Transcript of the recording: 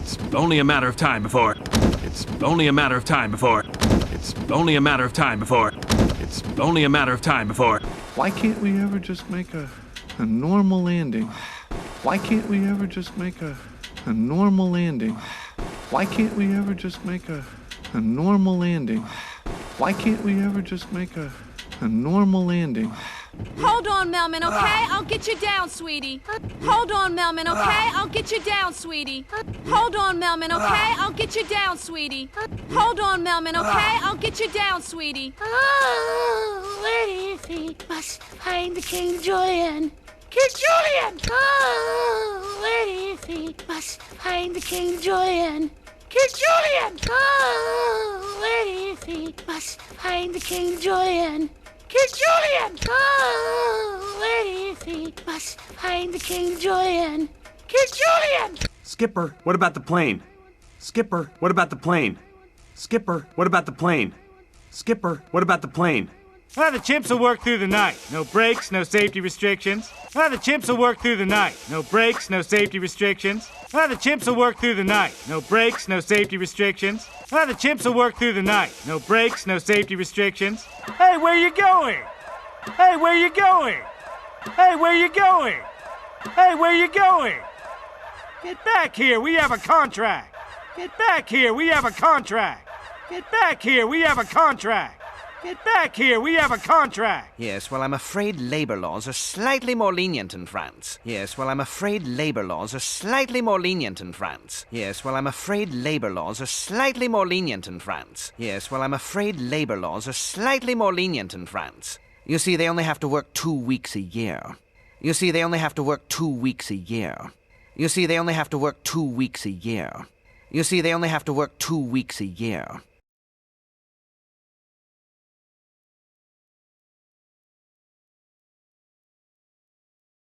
It's only a matter of time before. It's only a matter of time before. It's only a matter of time before. It's only a matter of time before. Why can't we ever just make a normal landing? Why can't we ever just make a normal landing? Why can't we ever just make a normal landing? Why can't we ever just make a normal landing? Hold on, Melman, okay? I'll get you down, sweetie. Hold on, Melman, okay? I'll get you down, sweetie. Hold on, Melman, okay? I'll get you down, sweetie. Hold on, Melman, okay? I'll get you down, sweetie. Oh, where is he? Must find the King Julian. King Julian! Oh, where is he? Must find the King Julian. King Julian! Oh, where is he? Must find the King Julian. King Julian! Oh, where is he? Must find the King Julian. King Julian! Skipper, what about the plane? Skipper, what about the plane? Skipper, what about the plane? Skipper, what about the plane? The chimps will work through the night. No brakes, no safety restrictions. The chimps will work through the night. No brakes, no safety restrictions. The chimps will work through the night. No brakes, no safety restrictions. The chimps will work through the night. No brakes, no safety restrictions. Hey, where you going? Hey, where you going? Hey, where you going? Hey, where you going? Get back here, we have a contract. Get back here, we have a contract. Get back here, we have a contract. Get back here, we have a contract. Yes, well, I'm afraid labor laws are slightly more lenient in France. Yes, well, I'm afraid labor laws are slightly more lenient in France. Yes, well, I'm afraid labor laws are slightly more lenient in France. Yes, well, I'm afraid labor laws are slightly more lenient in France. You see, they only have to work 2 weeks a year. You see, they only have to work 2 weeks a year. You see, they only have to work 2 weeks a year. You see, they only have to work 2 weeks a year.